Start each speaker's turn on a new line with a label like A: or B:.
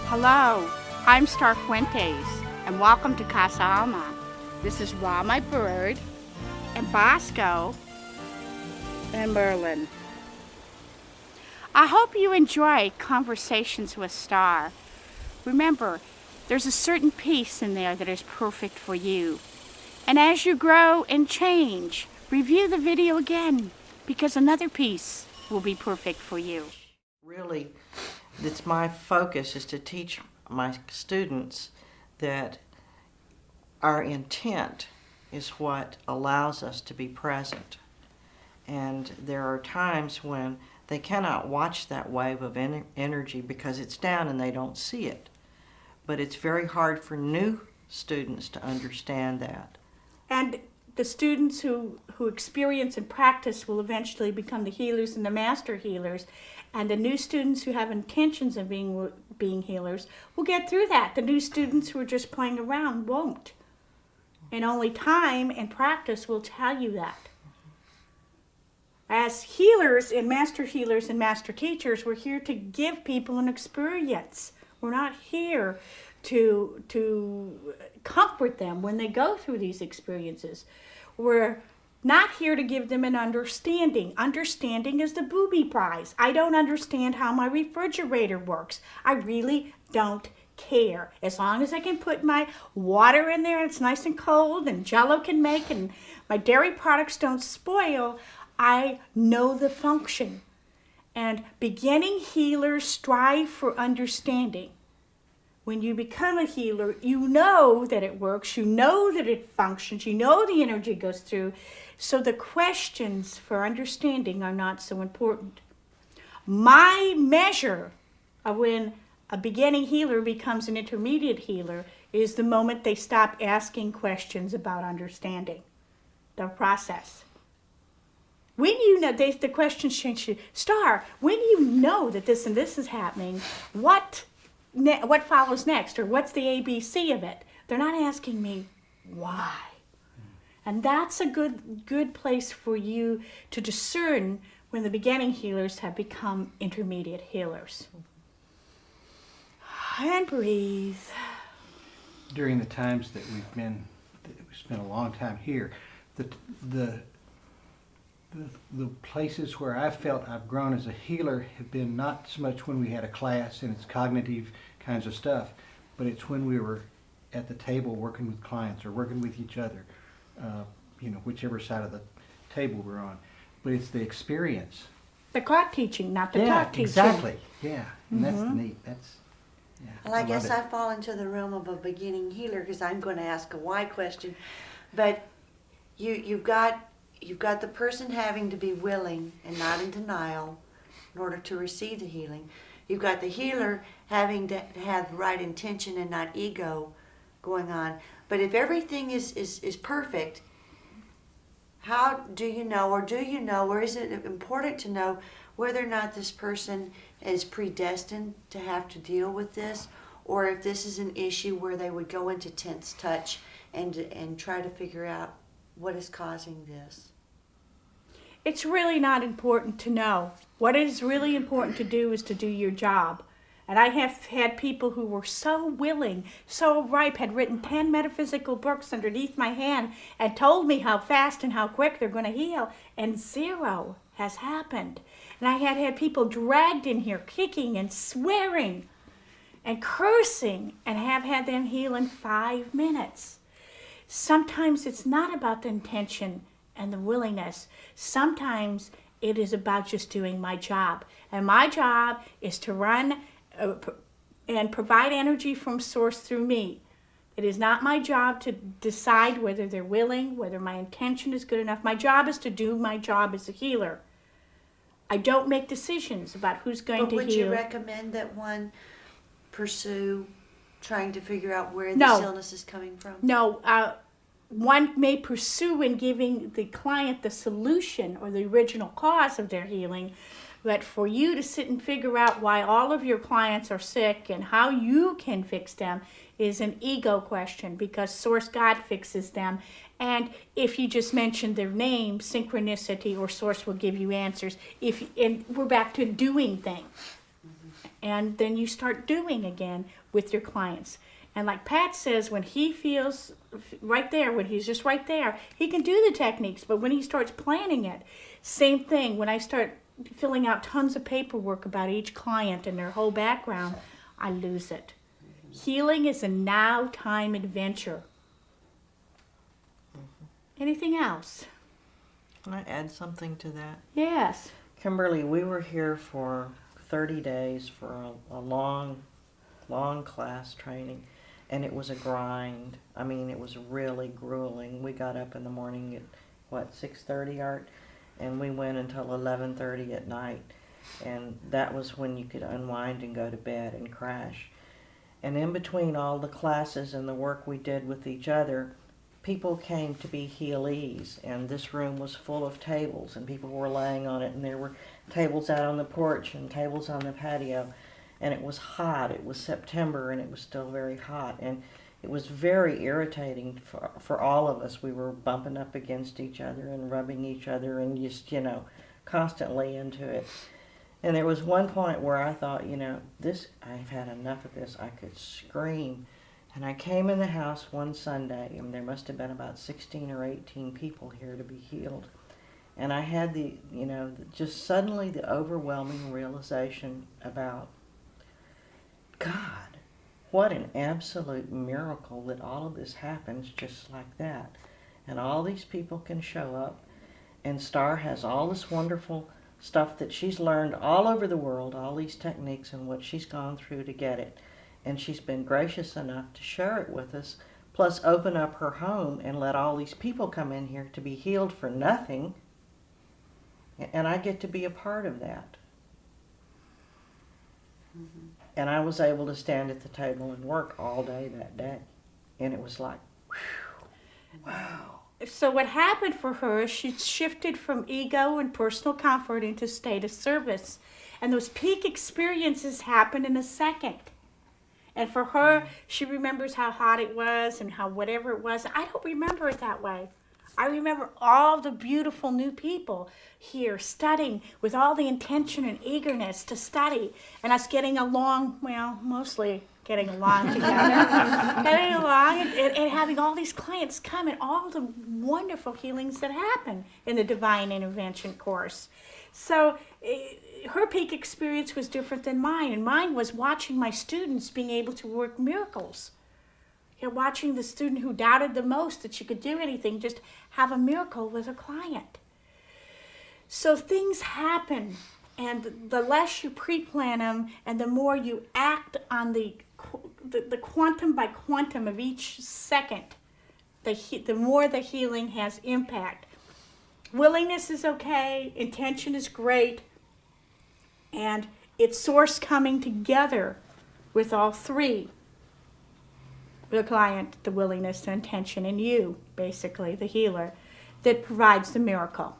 A: Hello, I'm Starr Fuentes, and welcome to Casa Alma. This is Ra, my bird, and Bosco, and Merlin. I hope you enjoy Conversations with Starr. Remember, there's a certain piece in there that is perfect for you. And as you grow and change, review the video again, because another piece will be perfect for you.
B: Really, it's my focus is to teach my students that our intent is what allows us to be present. And there are times when they cannot watch that wave of energy because it's down and they don't see it. But it's very hard for new students to understand that.
A: And the students who experience and practice will eventually become the healers and the master healers. And the new students who have intentions of being healers will get through that. The new students who are just playing around won't. And only time and practice will tell you that. As healers and master teachers, we're here to give people an experience. We're not here to comfort them when they go through these experiences. We're not here to give them an understanding. Understanding is the booby prize. I don't understand how my refrigerator works. I really don't care. As long as I can put my water in there and it's nice and cold and Jell-O can make and my dairy products don't spoil, I know the function. And beginning healers strive for understanding. When you become a healer, you know that it works, you know that it functions, you know the energy goes through, so the questions for understanding are not so important. My measure of when a beginning healer becomes an intermediate healer is the moment they stop asking questions about understanding the process. When you know, the questions change to, Starr, when you know that this and this is happening, what follows next, or what's the ABC of it? They're not asking me why. And that's a good place for you to discern when the beginning healers have become intermediate healers. And breathe.
C: During the times that we spent a long time here, the places where I felt I've grown as a healer have been not so much when we had a class and it's cognitive kinds of stuff, but it's when we were at the table working with clients or working with each other, whichever side of the table we're on. But it's the experience.
A: The caught teaching, not the taught teaching.
C: Exactly. Yeah, and that's neat.
D: Well, I guess I fall into the realm of a beginning healer because I'm going to ask a why question, but you've got the person having to be willing and not in denial in order to receive the healing. You've got the healer having to have the right intention and not ego going on. But if everything is perfect, how do you know, or is it important to know whether or not this person is predestined to have to deal with this, or if this is an issue where they would go into tense touch and try to figure out what is causing this?
A: It's really not important to know. What is really important to do is to do your job. And I have had people who were so willing, so ripe, had written 10 metaphysical books underneath my hand and told me how fast and how quick they're going to heal, and zero has happened. And I had people dragged in here kicking and swearing and cursing and have had them heal in 5 minutes. Sometimes it's not about the intention and the willingness. Sometimes it is about just doing my job. And my job is to run and provide energy from source through me. It is not my job to decide whether they're willing, whether my intention is good enough. My job is to do my job as a healer. I don't make decisions about who's going to heal.
D: But would you recommend that one pursue trying to figure out where this illness is coming from?
A: No. One may pursue in giving the client the solution or the original cause of their healing, but for you to sit and figure out why all of your clients are sick and how you can fix them is an ego question, because Source God fixes them. And if you just mention their name, synchronicity or Source will give you answers. And we're back to doing things. and then you start doing again with your clients. And like Pat says, when he feels right there, when he's just right there, he can do the techniques. But when he starts planning it, same thing. When I start filling out tons of paperwork about each client and their whole background, I lose it. Healing is a now time adventure. Anything else?
B: Can I add something to that?
A: Yes.
B: Kimberly, we were here for 30 days for a long class training, and it was a grind. I mean, it was really grueling. We got up in the morning at, 6:30, Art? And we went until 11:30 at night. And that was when you could unwind and go to bed and crash. And in between all the classes and the work we did with each other, people came to be healees, and this room was full of tables, and people were laying on it, and there were tables out on the porch and tables on the patio, and it was hot. It was September, and it was still very hot, and it was very irritating for all of us. We were bumping up against each other and rubbing each other and just, constantly into it. And there was one point where I thought, I've had enough of this. I could scream. And I came in the house one Sunday, and there must have been about 16 or 18 people here to be healed. And I had just suddenly the overwhelming realization about, God, what an absolute miracle that all of this happens just like that. And all these people can show up, and Starr has all this wonderful stuff that she's learned all over the world, all these techniques and what she's gone through to get it. And she's been gracious enough to share it with us, plus open up her home and let all these people come in here to be healed for nothing. And I get to be a part of that. Mm-hmm. And I was able to stand at the table and work all day that day. And it was like, whew, wow.
A: So what happened for her is she shifted from ego and personal comfort into state of service. And those peak experiences happen in a second. And for her, she remembers how hot it was and how whatever it was. I don't remember it that way. I remember all the beautiful new people here studying with all the intention and eagerness to study. And us getting along, mostly getting along together. Getting along and having all these clients come and all the wonderful healings that happen in the Divine Intervention course. So her peak experience was different than mine, and mine was watching my students being able to work miracles. Watching the student who doubted the most that she could do anything just have a miracle with a client. So things happen, and the less you pre-plan them and the more you act on the quantum by quantum of each second, the more the healing has impact. Willingness is okay, intention is great, and it's source coming together with all three. The client, the willingness, the intention, and you, basically, the healer, that provides the miracle.